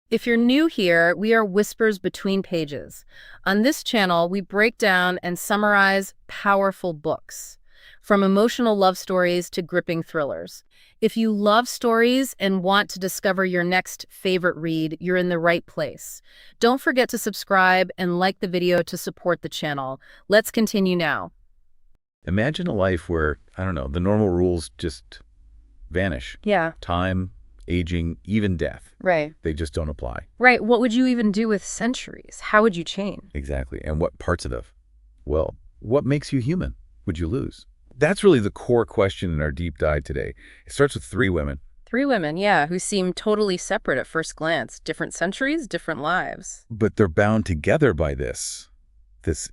If you're new here, we are Whispers Between Pages. On this channel, we break down and summarize powerful books, from emotional love stories to gripping thrillers. If you love stories and want to discover your next favorite read, you're in the right place. Don't forget to subscribe and like the video to support the channel. Let's continue now. Imagine a life where, I don't know, the normal rules just vanish. Yeah, Time, aging, even death. right. They just don't apply. Right. What would you even do with centuries? How would you change? Exactly. And what parts of it? Well, what makes you human would you lose? That's really the core question in our deep dive today. It starts with three women. Three women, yeah, who seem totally separate at first glance. Different centuries, different lives. But they're bound together by this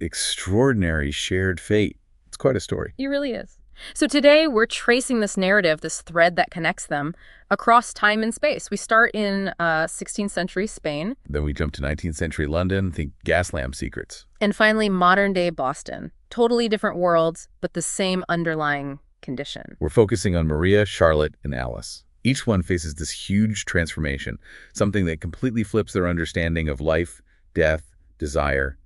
extraordinary shared fate. It's quite a story. It really is. So today we're tracing this narrative, this thread that connects them across time and space. We start in 16th century Spain. Then we jump to 19th century London, think gas lamp secrets. And finally modern day Boston. Totally different worlds, but the same underlying condition. We're focusing on Maria, Charlotte, and Alice. Each one faces this huge transformation, something that completely flips their understanding of life, death, desire,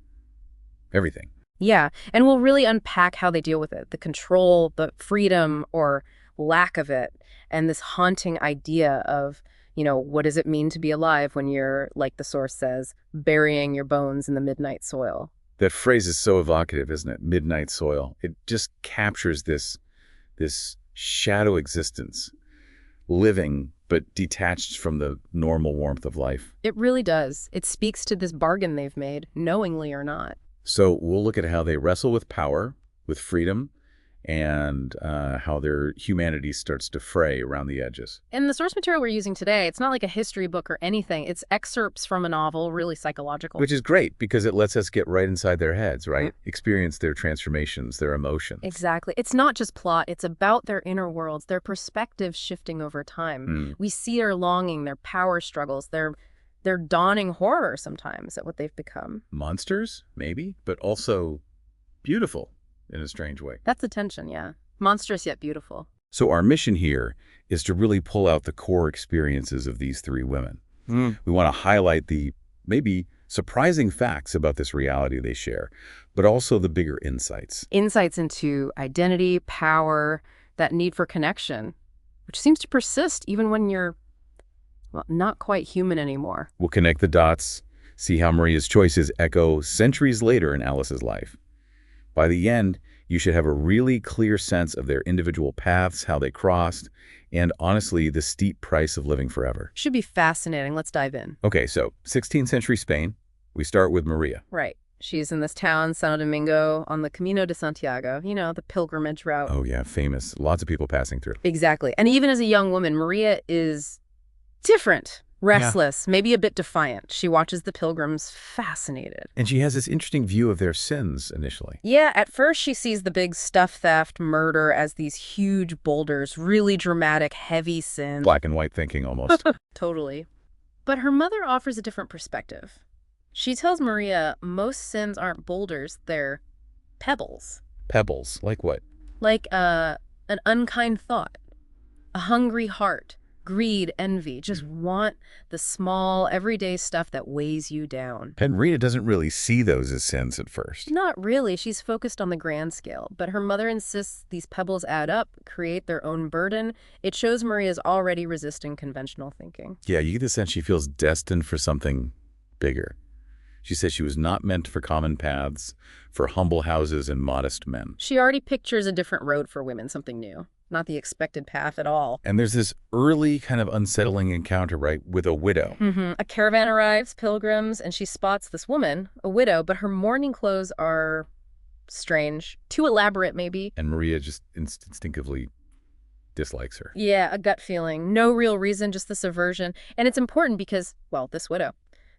everything. Yeah, and we'll really unpack how they deal with it, the control, the freedom or lack of it, and this haunting idea of, what does it mean to be alive when you're, like the source says, burying your bones in the midnight soil? That phrase is so evocative, isn't it? Midnight soil. It just captures this shadow existence, living but detached from the normal warmth of life. It really does. It speaks to this bargain they've made, knowingly or not. So we'll look at how they wrestle with power, with freedom, and how their humanity starts to fray around the edges. And the source material we're using today, it's not like a history book or anything. It's excerpts from a novel, really psychological. Which is great because it lets us get right inside their heads, right? Experience their transformations, their emotions. Exactly. It's not just plot. It's about their inner worlds, their perspectives shifting over time. We see their longing, their power struggles, their dawning horror sometimes at what they've become. Monsters, maybe, but also beautiful in a strange way. That's the tension, yeah. Monstrous yet beautiful. So our mission here is to really pull out the core experiences of these three women. We want to highlight the maybe surprising facts about this reality they share, but also the bigger insights. Insights into identity, power, that need for connection, which seems to persist even when you're not quite human anymore. We'll connect the dots, see how Maria's choices echo centuries later in Alice's life. By the end, you should have a really clear sense of their individual paths, how they crossed, and honestly, the steep price of living forever. Should be fascinating. Let's dive in. Okay, so 16th century Spain, we start with Maria. Right. She's in this town, Santo Domingo, on the Camino de Santiago, the pilgrimage route. Oh yeah, famous. Lots of people passing through. Exactly. And even as a young woman, Maria is different, restless, maybe a bit defiant. She watches the pilgrims fascinated. And she has this interesting view of their sins initially. Yeah, at first she sees the big stuff theft, murder as these huge boulders, really dramatic, heavy sins. Black and white thinking almost. Totally. But her mother offers a different perspective. She tells Maria most sins aren't boulders, they're pebbles. Pebbles, like what? Like an unkind thought, a hungry heart, greed, envy, just want the small, everyday stuff that weighs you down. And Maria doesn't really see those as sins at first. Not really. She's focused on the grand scale. But her mother insists these pebbles add up, create their own burden. It shows Maria's already resisting conventional thinking. Yeah, you get the sense she feels destined for something bigger. She says she was not meant for common paths, for humble houses and modest men. She already pictures a different road for women, something new. Not the expected path at all. And there's this early kind of unsettling encounter, right, with a widow. A caravan arrives, pilgrims, and she spots this woman, a widow, but her mourning clothes are strange, too elaborate maybe. And Maria just instinctively dislikes her. Yeah, a gut feeling. No real reason, just this aversion. And it's important because, this widow,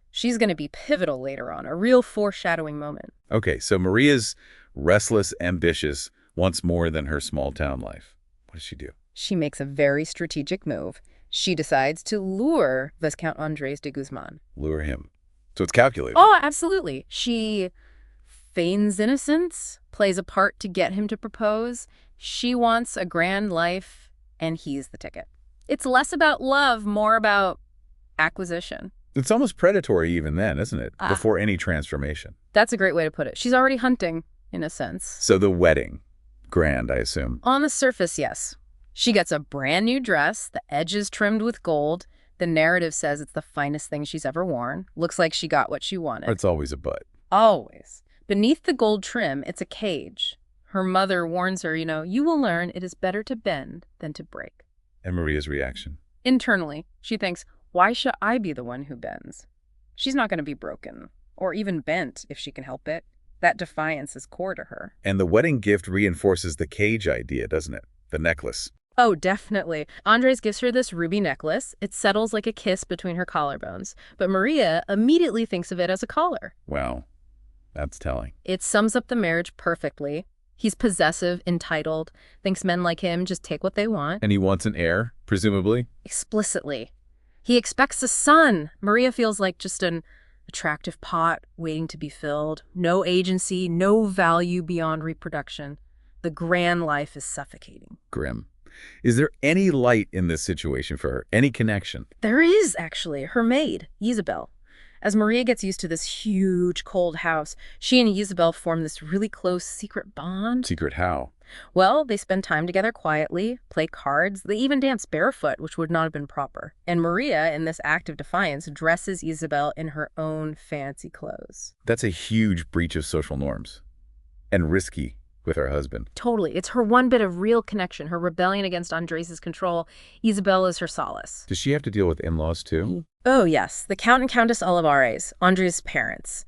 she's going to be pivotal later on, a real foreshadowing moment. Okay, so Maria's restless, ambitious, wants more than her small town life. What does she do? She makes a very strategic move. She decides to lure Viscount Andres de Guzman. Lure him. So it's calculated. Oh, absolutely. She feigns innocence, plays a part to get him to propose. She wants a grand life, and he's the ticket. It's less about love, more about acquisition. It's almost predatory even then, isn't it? Ah. Before any transformation. That's a great way to put it. She's already hunting, in a sense. So the wedding. Grand, I assume. On the surface, yes. She gets a brand new dress, the edges trimmed with gold. The narrative says it's the finest thing she's ever worn. Looks like she got what she wanted. It's always a but. Always. Beneath the gold trim, it's a cage. Her mother warns her, you will learn it is better to bend than to break. And Maria's reaction? Internally, she thinks, why should I be the one who bends? She's not going to be broken, or even bent if she can help it. That defiance is core to her. And the wedding gift reinforces the cage idea, doesn't it? The necklace. Oh, definitely. Andres gives her this ruby necklace. It settles like a kiss between her collarbones. But Maria immediately thinks of it as a collar. Wow, that's telling. It sums up the marriage perfectly. He's possessive, entitled, thinks men like him just take what they want. And he wants an heir, presumably? Explicitly. He expects a son. Maria feels like just an attractive pot waiting to be filled. No agency, no value beyond reproduction. The grand life is suffocating. Grim. Is there any light in this situation for her? Any connection? There is, actually. Her maid, Isabel. As Maria gets used to this huge, cold house, she and Isabel form this really close secret bond. Secret how? Well, they spend time together quietly, play cards, they even dance barefoot, which would not have been proper. And Maria, in this act of defiance, dresses Isabel in her own fancy clothes. That's a huge breach of social norms. And risky with her husband. Totally. It's her one bit of real connection, her rebellion against Andres' control. Isabel is her solace. Does she have to deal with in-laws too? Oh, yes. The Count and Countess Olivares, Andres' parents.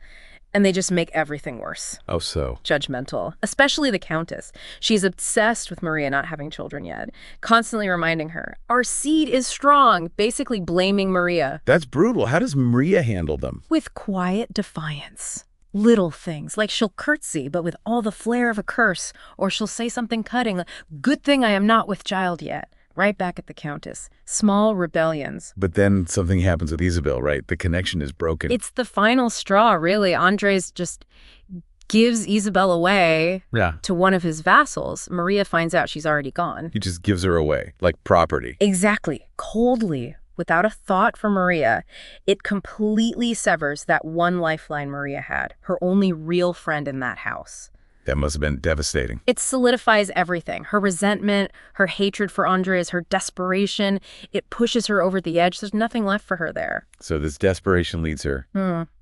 And they just make everything worse. Oh, so. Judgmental. Especially the Countess. She's obsessed with Maria not having children yet, constantly reminding her, our seed is strong, basically blaming Maria. That's brutal. How does Maria handle them? With quiet defiance. Little things, like she'll curtsy, but with all the flair of a curse, or she'll say something cutting, like, good thing I am not with child yet. Right back at the Countess. Small rebellions. But then something happens with Isabel, right? The connection is broken. It's the final straw, really. Andres just gives Isabel away to one of his vassals. Maria finds out she's already gone. He just gives her away, like property. Exactly. Coldly. Without a thought for Maria, it completely severs that one lifeline Maria had, her only real friend in that house. That must have been devastating. It solidifies everything. Her resentment, her hatred for Andres, her desperation. It pushes her over the edge. There's nothing left for her there. So this desperation leads her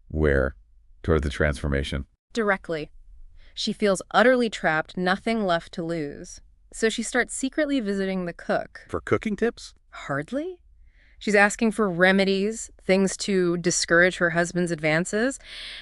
where? Toward the transformation. Directly. She feels utterly trapped, nothing left to lose. So she starts secretly visiting the cook. For cooking tips? Hardly. She's asking for remedies, things to discourage her husband's advances,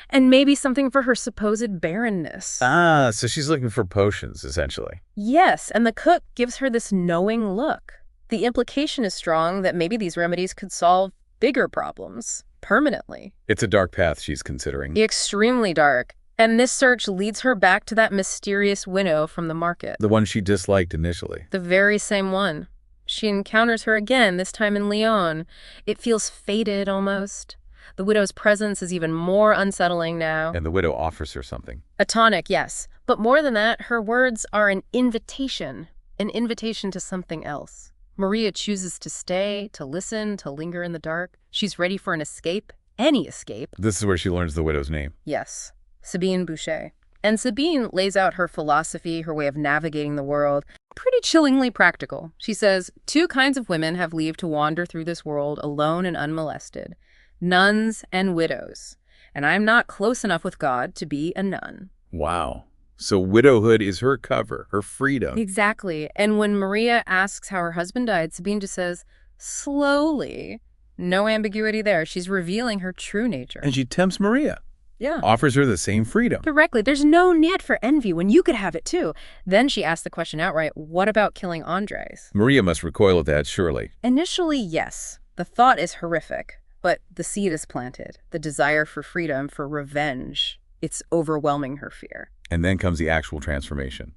and maybe something for her supposed barrenness. Ah, so she's looking for potions, essentially. Yes, and the cook gives her this knowing look. The implication is strong that maybe these remedies could solve bigger problems, permanently. It's a dark path she's considering. Extremely dark. And this search leads her back to that mysterious widow from the market. The one she disliked initially. The very same one. She encounters her again, this time in Lyon. It feels fated, almost. The widow's presence is even more unsettling now. And the widow offers her something. A tonic, yes. But more than that, her words are an invitation to something else. Maria chooses to stay, to listen, to linger in the dark. She's ready for an escape, any escape. This is where she learns the widow's name. Yes, Sabine Boucher. And Sabine lays out her philosophy, her way of navigating the world. Pretty chillingly practical. She says, 2 kinds of women have leave to wander through this world alone and unmolested. Nuns and widows. And I'm not close enough with God to be a nun. Wow. So widowhood is her cover, her freedom. Exactly. And when Maria asks how her husband died, Sabine just says, slowly. No ambiguity there. She's revealing her true nature. And she tempts Maria. Yeah. Offers her the same freedom. Directly. There's no need for envy when you could have it too. Then she asks the question outright, what about killing Andres? Maria must recoil at that, surely. Initially, yes. The thought is horrific, but the seed is planted. The desire for freedom, for revenge. It's overwhelming her fear. And then comes the actual transformation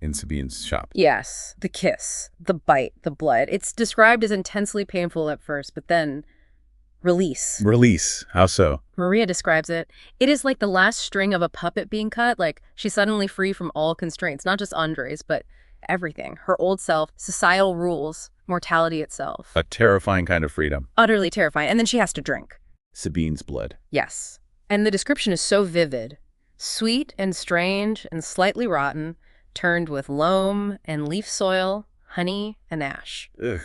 in Sabine's shop. Yes. The kiss, the bite, the blood. It's described as intensely painful at first, but then release. Release. How so? Maria describes it. It is like the last string of a puppet being cut. Like she's suddenly free from all constraints, not just Andres, but everything. Her old self, societal rules, mortality itself. A terrifying kind of freedom. Utterly terrifying. And then she has to drink. Sabine's blood. Yes. And the description is so vivid. Sweet and strange and slightly rotten, turned with loam and leaf soil, honey and ash. Ugh.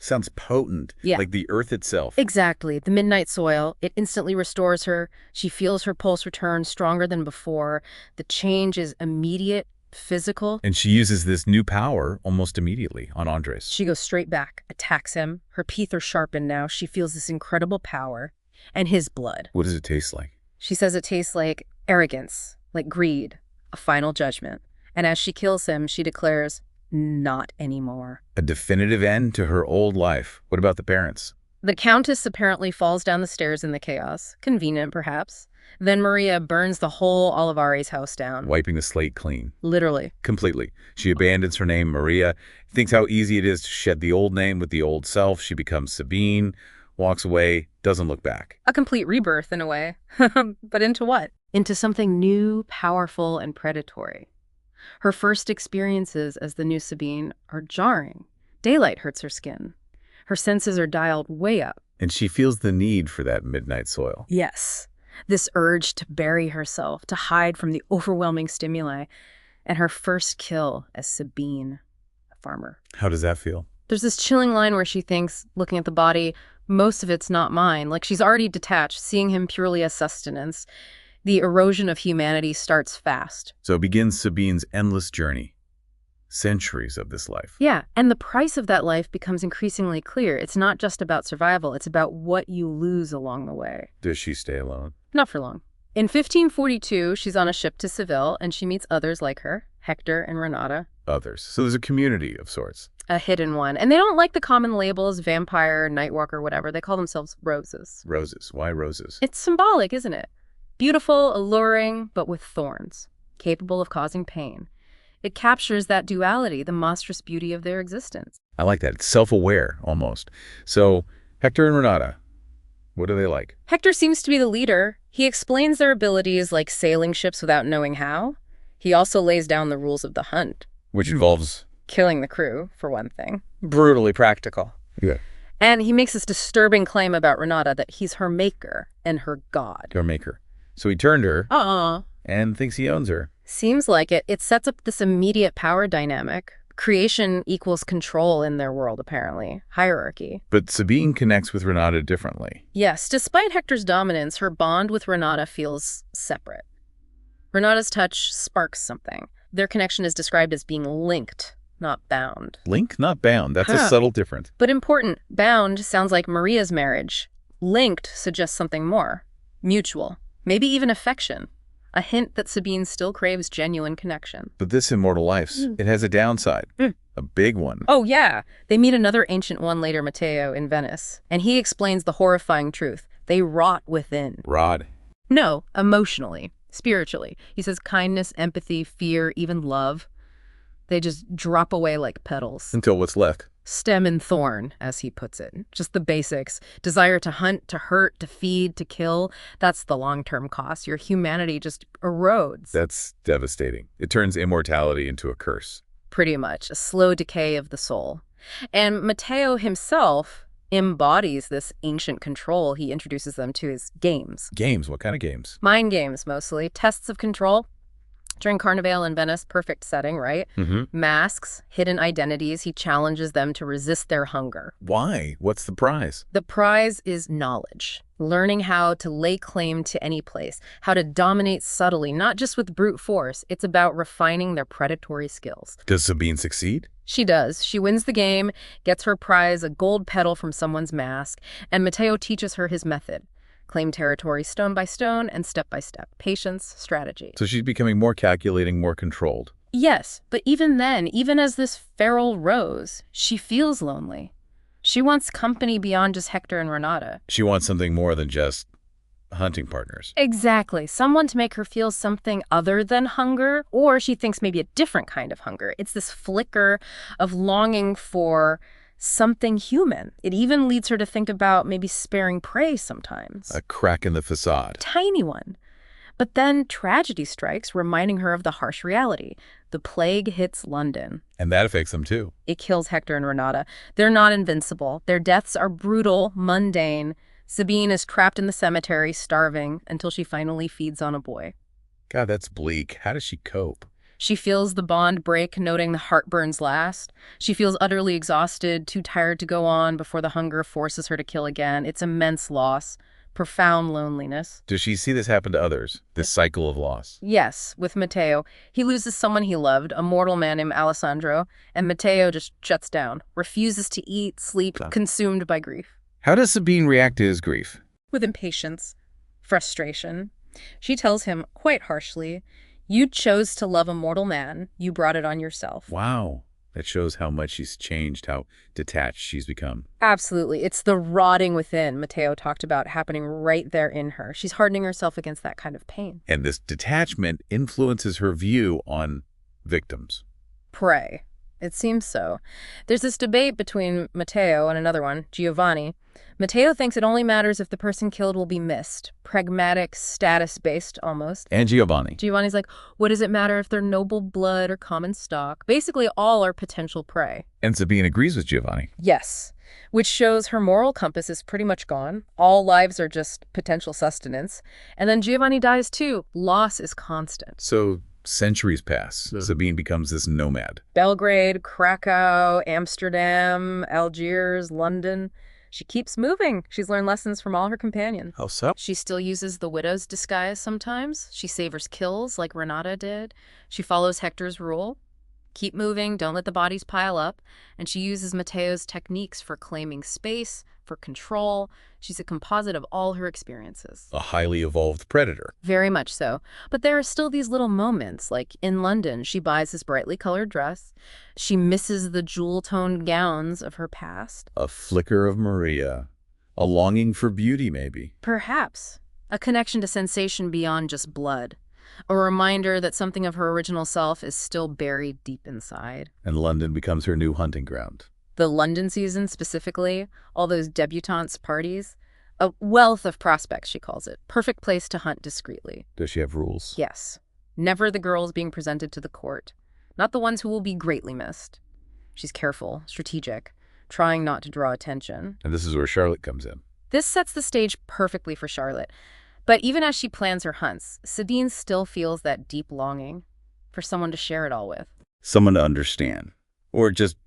Sounds potent, Yeah. like the earth itself. Exactly. The midnight soil, it instantly restores her. She feels her pulse return stronger than before. The change is immediate, physical. And she uses this new power almost immediately on Andres. She goes straight back, attacks him. Her teeth are sharpened now. She feels this incredible power. And his blood. What does it taste like? She says it tastes like arrogance, like greed, a final judgment. And as she kills him, she declares, not anymore. A definitive end to her old life. What about the parents? The Countess apparently falls down the stairs in the chaos. Convenient, perhaps. Then Maria burns the whole Olivares house down. Wiping the slate clean. Literally. Completely. She abandons her name, Maria, thinks how easy it is to shed the old name with the old self. She becomes Sabine, walks away, doesn't look back. A complete rebirth in a way. But into what? Into something new, powerful, and predatory. Her first experiences as the new Sabine are jarring. Daylight hurts her skin. Her senses are dialed way up. And she feels the need for that midnight soil. Yes. This urge to bury herself, to hide from the overwhelming stimuli. And her first kill as Sabine, a farmer. How does that feel? There's this chilling line where she thinks, looking at the body, most of it's not mine. Like she's already detached, seeing him purely as sustenance. The erosion of humanity starts fast. So begins Sabine's endless journey. Centuries of this life. Yeah, and the price of that life becomes increasingly clear. It's not just about survival, it's about what you lose along the way. Does she stay alone? Not for long. In 1542, she's on a ship to Seville, and she meets others like her, Hector and Renata. Others. So there's a community of sorts. A hidden one. And they don't like the common labels, vampire, nightwalker, whatever. They call themselves roses. Roses. Why roses? It's symbolic, isn't it? Beautiful, alluring, but with thorns, capable of causing pain. It captures that duality, the monstrous beauty of their existence. I like that. It's self-aware, almost. So, Hector and Renata, what are they like? Hector seems to be the leader. He explains their abilities like sailing ships without knowing how. He also lays down the rules of the hunt. Which involves? Killing the crew, for one thing. Brutally practical. Yeah. And he makes this disturbing claim about Renata that he's her maker and her god. Your maker. So he turned her and thinks he owns her. Seems like it. It sets up this immediate power dynamic. Creation equals control in their world, apparently. Hierarchy. But Sabine connects with Renata differently. Yes, despite Hector's dominance, her bond with Renata feels separate. Renata's touch sparks something. Their connection is described as being linked, not bound. Link, not bound. That's a subtle difference. But important. Bound sounds like Maria's marriage. Linked suggests something more. Mutual. Maybe even affection. A hint that Sabine still craves genuine connection. But this immortal life, it has a downside. A big one. Oh, yeah. They meet another ancient one later, Matteo, in Venice. And he explains the horrifying truth. They rot within. Rod. No, emotionally, spiritually. He says kindness, empathy, fear, even love. They just drop away like petals. Until what's left. Stem and thorn, as he puts it. Just the basics. Desire to hunt, to hurt, to feed, to kill. That's the long-term cost. Your humanity just erodes. That's devastating. It turns immortality into a curse. Pretty much. A slow decay of the soul. And Matteo himself embodies this ancient control he introduces them to as games. Games? What kind of games? Mind games, mostly. Tests of control. During Carnival in Venice, perfect setting, right? Masks, hidden identities. He challenges them to resist their hunger. Why? What's the prize? The prize is knowledge. Learning how to lay claim to any place. How to dominate subtly, not just with brute force. It's about refining their predatory skills. Does Sabine succeed? She does. She wins the game, gets her prize, a gold petal from someone's mask, and Matteo teaches her his method. Claim territory stone by stone and step by step. Patience, strategy. So she's becoming more calculating, more controlled. Yes, but even then, even as this feral rose, she feels lonely. She wants company beyond just Hector and Renata. She wants something more than just hunting partners. Exactly. Someone to make her feel something other than hunger, or she thinks maybe a different kind of hunger. It's this flicker of longing for something human. It even leads her to think about maybe sparing prey sometimes. A crack in the facade. Tiny one. But then tragedy strikes, reminding her of the harsh reality. The plague hits London. And that affects them too. It kills Hector and Renata. They're not invincible. Their deaths are brutal, mundane. Sabine is trapped in the cemetery, starving, until she finally feeds on a boy. God, that's bleak. How does she cope? She feels the bond break, noting the heartburns last. She feels utterly exhausted, too tired to go on before the hunger forces her to kill again. It's immense loss, profound loneliness. Does she see this happen to others? This cycle of loss? Yes, with Matteo. He loses someone he loved, a mortal man named Alessandro, and Matteo just shuts down, refuses to eat, sleep, consumed by grief. How does Sabine react to his grief? With impatience, frustration. She tells him, quite harshly, "You chose to love a mortal man. You brought it on yourself." Wow. That shows how much she's changed, how detached she's become. Absolutely. It's the rotting within Matteo talked about happening right there in her. She's hardening herself against that kind of pain. And this detachment influences her view on victims. Prey. It seems so. There's this debate between Matteo and another one, Giovanni. Matteo thinks it only matters if the person killed will be missed. Pragmatic, status-based almost. And Giovanni. Giovanni's like, what does it matter if they're noble blood or common stock? Basically, all are potential prey. And Sabine agrees with Giovanni. Yes, which shows her moral compass is pretty much gone. All lives are just potential sustenance. And then Giovanni dies too. Loss is constant. So centuries pass. Sabine becomes this nomad. Belgrade, Krakow, Amsterdam, Algiers, London. She keeps moving. She's learned lessons from all her companions. How so? She still uses the widow's disguise sometimes. She savors kills like Renata did. She follows Hector's rule. Keep moving, don't let the bodies pile up. And she uses Matteo's techniques for claiming space, for control. She's a composite of all her experiences. A highly evolved predator. Very much so. But there are still these little moments, like in London, she buys this brightly colored dress. She misses the jewel-toned gowns of her past. A flicker of Maria. A longing for beauty, maybe. Perhaps. A connection to sensation beyond just blood. A reminder that something of her original self is still buried deep inside. And London becomes her new hunting ground. The London season specifically, all those debutantes' parties, a wealth of prospects, she calls it. Perfect place to hunt discreetly. Does she have rules? Yes. Never the girls being presented to the court. Not the ones who will be greatly missed. She's careful, strategic, trying not to draw attention. And this is where Charlotte comes in. This sets the stage perfectly for Charlotte. But even as she plans her hunts, Sabine still feels that deep longing for someone to share it all with. Someone to understand. Or just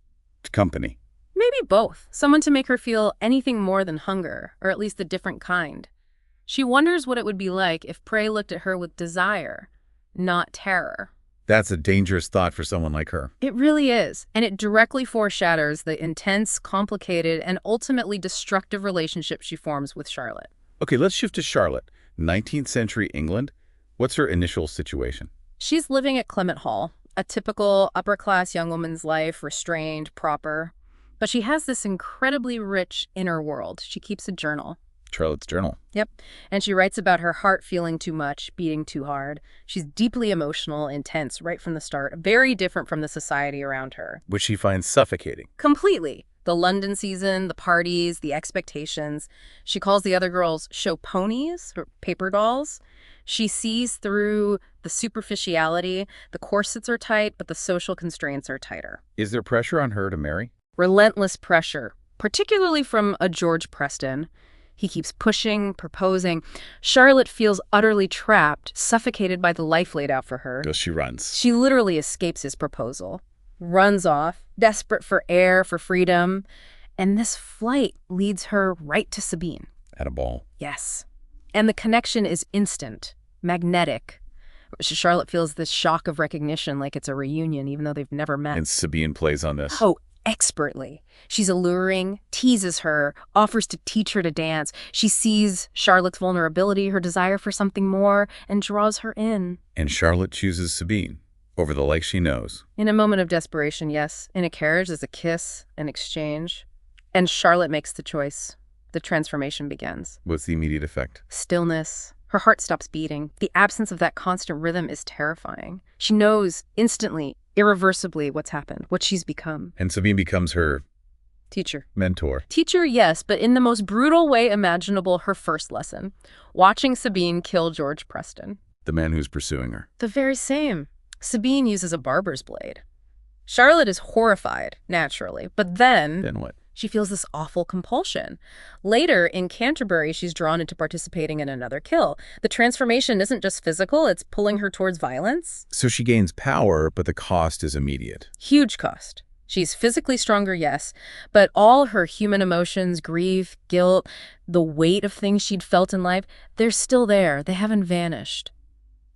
company. Maybe both. Someone to make her feel anything more than hunger, or at least a different kind. She wonders what it would be like if prey looked at her with desire, not terror. That's a dangerous thought for someone like her. It really is, and it directly foreshadows the intense, complicated, and ultimately destructive relationship she forms with Charlotte. Okay, let's shift to Charlotte. 19th century England. What's her initial situation? She's living at Clement Hall, a typical upper-class young woman's life, restrained, proper. But she has this incredibly rich inner world. She keeps a journal. Charlotte's journal. Yep. And she writes about her heart feeling too much, beating too hard. She's deeply emotional, intense right from the start, very different from the society around her. Which she finds suffocating. Completely. The London season, the parties, the expectations. She calls the other girls show ponies or paper dolls. She sees through the superficiality. The corsets are tight, but the social constraints are tighter. Is there pressure on her to marry? Relentless pressure, particularly from a George Preston. He keeps pushing, proposing. Charlotte feels utterly trapped, suffocated by the life laid out for her. She runs. She literally escapes his proposal, runs off, desperate for air, for freedom. And this flight leads her right to Sabine. At a ball. Yes. And the connection is instant, magnetic. Charlotte feels this shock of recognition like it's a reunion, even though they've never met. And Sabine plays on this. Oh, expertly. She's alluring, teases her, offers to teach her to dance. She sees Charlotte's vulnerability, her desire for something more, and draws her in. And Charlotte chooses Sabine over the like she knows. In a moment of desperation, yes. In a carriage, there's a kiss, an exchange. And Charlotte makes the choice. The transformation begins. What's the immediate effect? Stillness. Her heart stops beating. The absence of that constant rhythm is terrifying. She knows instantly, irreversibly what's happened, what she's become. And Sabine becomes her teacher. Mentor. Teacher, yes, but in the most brutal way imaginable, her first lesson. Watching Sabine kill George Preston. The man who's pursuing her. The very same. Sabine uses a barber's blade. Charlotte is horrified, naturally, but then what? She feels this awful compulsion. Later, in Canterbury, she's drawn into participating in another kill. The transformation isn't just physical, it's pulling her towards violence. So she gains power, but the cost is immediate. Huge cost. She's physically stronger, yes, but all her human emotions, grief, guilt, the weight of things she'd felt in life, they're still there. They haven't vanished.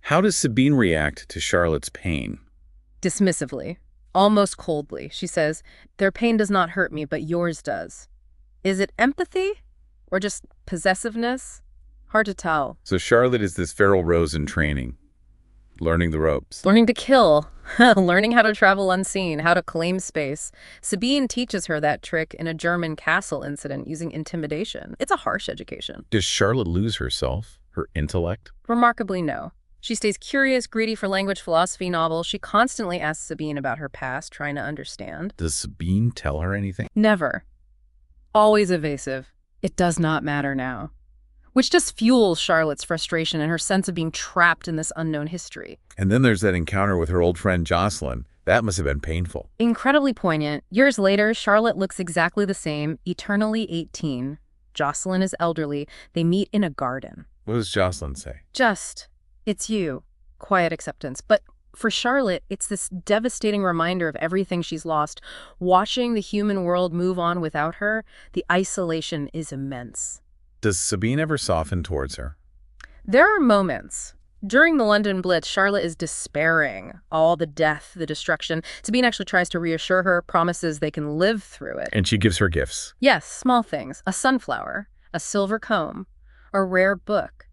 How does Sabine react to Charlotte's pain? Dismissively, almost coldly, she says, "Their pain does not hurt me, but yours does." Is it empathy or just possessiveness? Hard to tell. So Charlotte is this feral rose in training, learning the ropes. Learning to kill, learning how to travel unseen, how to claim space. Sabine teaches her that trick in a German castle incident using intimidation. It's a harsh education. Does Charlotte lose herself, her intellect? Remarkably, no. She stays curious, greedy for language, philosophy, novels. She constantly asks Sabine about her past, trying to understand. Does Sabine tell her anything? Never. Always evasive. It does not matter now. Which just fuels Charlotte's frustration and her sense of being trapped in this unknown history. And then there's that encounter with her old friend Jocelyn. That must have been painful. Incredibly poignant. Years later, Charlotte looks exactly the same, eternally 18. Jocelyn is elderly. They meet in a garden. What does Jocelyn say? Just, "It's you." Quiet acceptance. But for Charlotte, it's this devastating reminder of everything she's lost. Watching the human world move on without her, the isolation is immense. Does Sabine ever soften towards her? There are moments. During the London Blitz, Charlotte is despairing. All the death, the destruction. Sabine actually tries to reassure her, promises they can live through it. And she gives her gifts. Yes, small things. A sunflower, a silver comb, a rare book.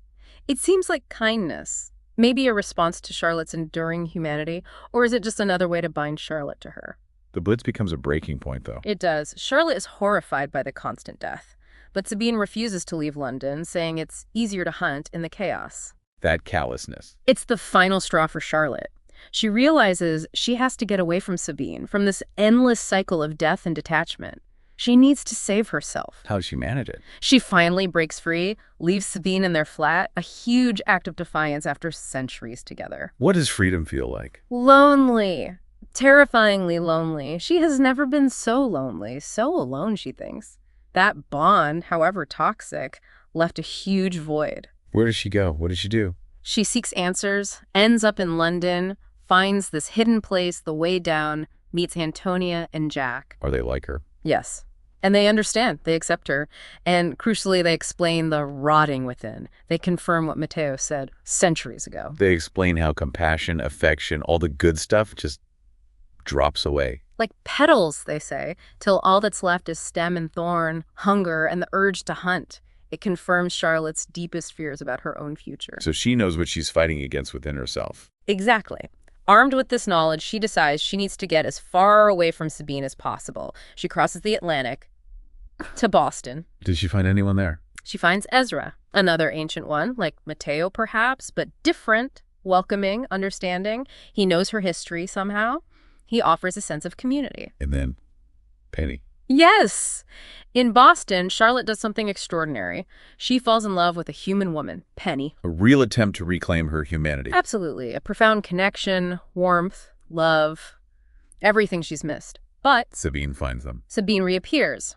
It seems like kindness. Maybe a response to Charlotte's enduring humanity, or is it just another way to bind Charlotte to her? The Blitz becomes a breaking point, though. It does. Charlotte is horrified by the constant death. But Sabine refuses to leave London, saying it's easier to hunt in the chaos. That callousness. It's the final straw for Charlotte. She realizes she has to get away from Sabine, from this endless cycle of death and detachment. She needs to save herself. How does she manage it? She finally breaks free, leaves Sabine in their flat, a huge act of defiance after centuries together. What does freedom feel like? Lonely. Terrifyingly lonely. She has never been so lonely, so alone, she thinks. That bond, however toxic, left a huge void. Where does she go? What does she do? She seeks answers, ends up in London, finds this hidden place, the way down, meets Antonia and Jack. Are they like her? Yes. And they understand. They accept her. And crucially, they explain the rotting within. They confirm what Matteo said centuries ago. They explain how compassion, affection, all the good stuff just drops away. Like petals, they say, till all that's left is stem and thorn, hunger, and the urge to hunt. It confirms Charlotte's deepest fears about her own future. So she knows what she's fighting against within herself. Exactly. Armed with this knowledge, she decides she needs to get as far away from Sabine as possible. She crosses the Atlantic to Boston. Did she find anyone there? She finds Ezra, another ancient one, like Matteo perhaps, but different, welcoming, understanding. He knows her history somehow. He offers a sense of community. And then Penny. Yes! In Boston, Charlotte does something extraordinary. She falls in love with a human woman, Penny. A real attempt to reclaim her humanity. Absolutely. A profound connection, warmth, love, everything she's missed. But Sabine finds them. Sabine reappears,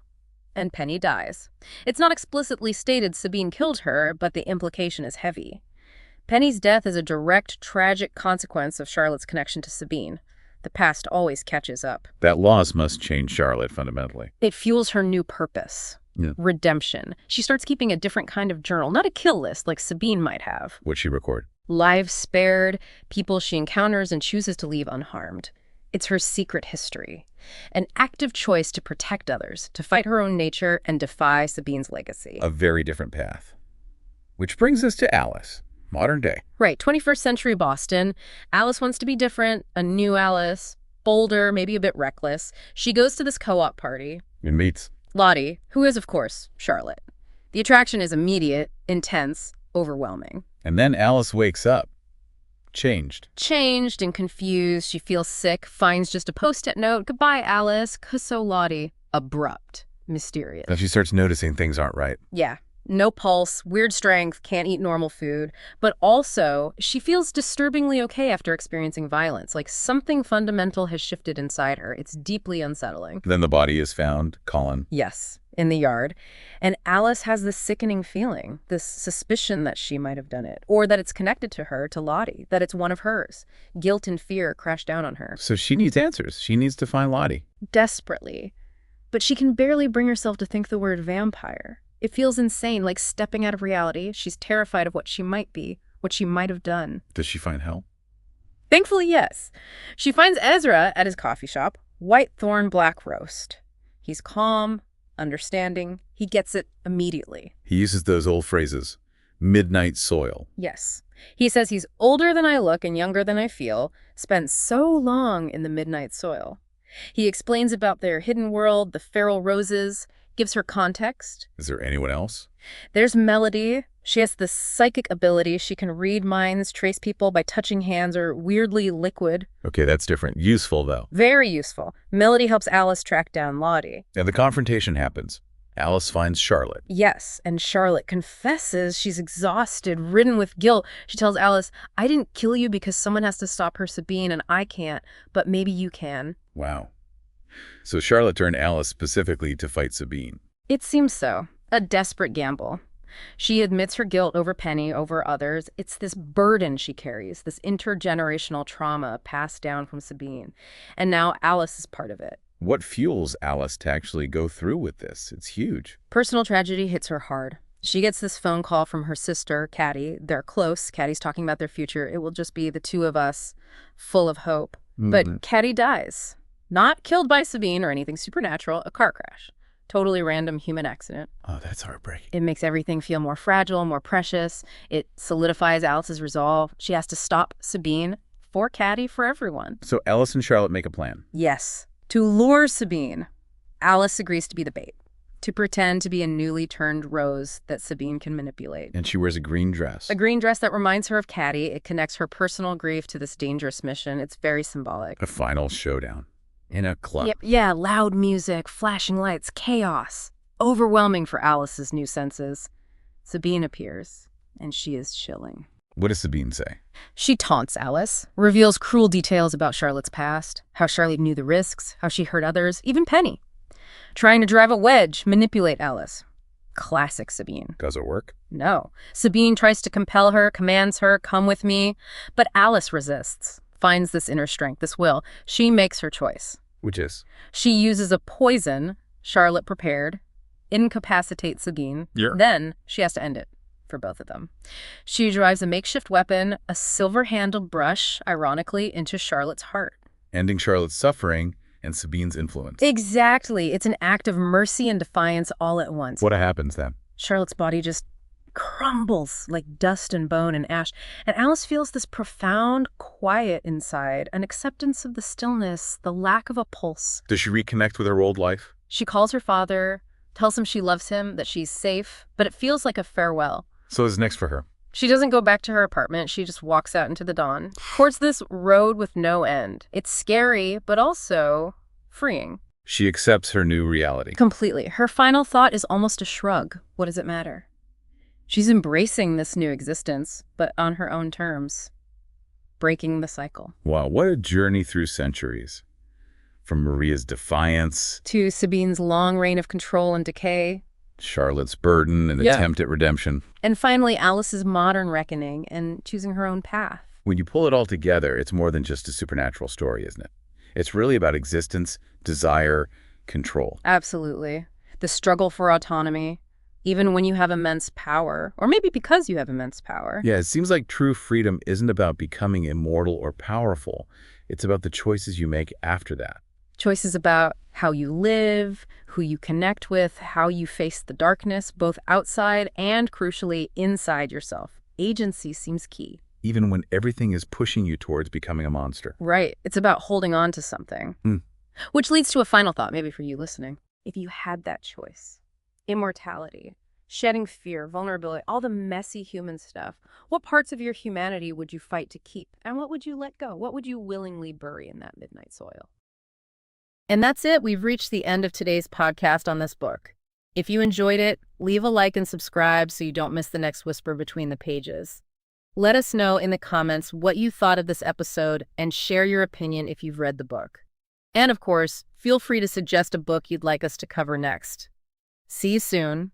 and Penny dies. It's not explicitly stated Sabine killed her, but the implication is heavy. Penny's death is a direct, tragic consequence of Charlotte's connection to Sabine. The past always catches up. That loss must change Charlotte fundamentally. It fuels her new purpose. Yeah. Redemption. She starts keeping a different kind of journal, not a kill list like Sabine might have. What'd she record? Lives spared, people she encounters and chooses to leave unharmed. It's her secret history. An active choice to protect others, to fight her own nature and defy Sabine's legacy. A very different path. Which brings us to Alice. Modern day. Right, 21st century Boston. Alice wants to be different, a new Alice, bolder, maybe a bit reckless. She goes to this co-op party. And meets Lottie, who is, of course, Charlotte. The attraction is immediate, intense, overwhelming. And then Alice wakes up. Changed. Changed and confused. She feels sick, finds just a post-it note. Goodbye, Alice. Cusso Lottie. Abrupt. Mysterious. Now she starts noticing things aren't right. Yeah. No pulse, weird strength, can't eat normal food. But also, she feels disturbingly okay after experiencing violence, like something fundamental has shifted inside her. It's deeply unsettling. Then the body is found, Colin. Yes, in the yard. And Alice has this sickening feeling, this suspicion that she might have done it, or that it's connected to her, to Lottie, that it's one of hers. Guilt and fear crash down on her. So she needs answers. She needs to find Lottie. Desperately. But she can barely bring herself to think the word vampire. It feels insane, like stepping out of reality. She's terrified of what she might be, what she might have done. Does she find help? Thankfully, yes. She finds Ezra at his coffee shop, Whitethorn Black Roast. He's calm, understanding. He gets it immediately. He uses those old phrases. Midnight soil. Yes. He says he's older than I look and younger than I feel, spent so long in the midnight soil. He explains about their hidden world, the feral roses, gives her context. Is there anyone else? There's Melody. She has this psychic ability. She can read minds, trace people by touching hands, or weirdly liquid. Okay, that's different. Useful, though. Very useful. Melody helps Alice track down Lottie. And the confrontation happens. Alice finds Charlotte. Yes, and Charlotte confesses she's exhausted, ridden with guilt. She tells Alice, I didn't kill you because someone has to stop her Sabine and I can't, but maybe you can. Wow. So Charlotte turned Alice specifically to fight Sabine. It seems so. A desperate gamble. She admits her guilt over Penny, over others. It's this burden she carries, this intergenerational trauma passed down from Sabine. And now Alice is part of it. What fuels Alice to actually go through with this? It's huge. Personal tragedy hits her hard. She gets this phone call from her sister, Caddy. They're close. Caddy's talking about their future. It will just be the two of us, full of hope. But Caddy dies. Not killed by Sabine or anything supernatural, a car crash. Totally random human accident. Oh, that's heartbreaking. It makes everything feel more fragile, more precious. It solidifies Alice's resolve. She has to stop Sabine for Caddy, for everyone. So Alice and Charlotte make a plan. Yes. To lure Sabine, Alice agrees to be the bait. To pretend to be a newly turned rose that Sabine can manipulate. And she wears a green dress. A green dress that reminds her of Caddy. It connects her personal grief to this dangerous mission. It's very symbolic. A final showdown. In a club. Yep. Yeah, loud music, flashing lights, chaos. Overwhelming for Alice's new senses. Sabine appears, and she is chilling. What does Sabine say? She taunts Alice, reveals cruel details about Charlotte's past, how Charlotte knew the risks, how she hurt others, even Penny. Trying to drive a wedge, manipulate Alice. Classic Sabine. Does it work? No. Sabine tries to compel her, commands her, come with me. But Alice resists, finds this inner strength, this will. She makes her choice. Which is? She uses a poison Charlotte prepared, incapacitates Sabine. Yeah. Then she has to end it for both of them. She drives a makeshift weapon, a silver-handled brush, ironically, into Charlotte's heart. Ending Charlotte's suffering and Sabine's influence. Exactly. It's an act of mercy and defiance all at once. What happens then? Charlotte's body just crumbles like dust and bone and ash. And Alice feels this profound quiet inside, an acceptance of the stillness, the lack of a pulse. Does she reconnect with her old life? She calls her father, tells him she loves him, that she's safe, but it feels like a farewell. So what's next for her? She doesn't go back to her apartment. She just walks out into the dawn, towards this road with no end. It's scary, but also freeing. She accepts her new reality. Completely. Her final thought is almost a shrug. What does it matter? She's embracing this new existence, but on her own terms, breaking the cycle. Wow, what a journey through centuries. From Maria's defiance, To Sabine's long reign of control and decay, Charlotte's burden and attempt at redemption. and finally Alice's modern reckoning and choosing her own path. When you pull it all together, it's more than just a supernatural story, isn't it? It's really about existence, desire, control. Absolutely. The struggle for autonomy, even when you have immense power, or maybe because you have immense power. Yeah, it seems like true freedom isn't about becoming immortal or powerful. It's about the choices you make after that. Choices about how you live, who you connect with, how you face the darkness, both outside and, crucially, inside yourself. Agency seems key. Even when everything is pushing you towards becoming a monster. Right. It's about holding on to something. Which leads to a final thought, maybe for you listening. If you had that choice, immortality, shedding fear, vulnerability, all the messy human stuff, what parts of your humanity would you fight to keep? And what would you let go? What would you willingly bury in that midnight soil? And that's it. We've reached the end of today's podcast on this book. If you enjoyed it, leave a like and subscribe so you don't miss the next whisper between the pages. Let us know in the comments what you thought of this episode and share your opinion if you've read the book. And of course, feel free to suggest a book you'd like us to cover next. See you soon.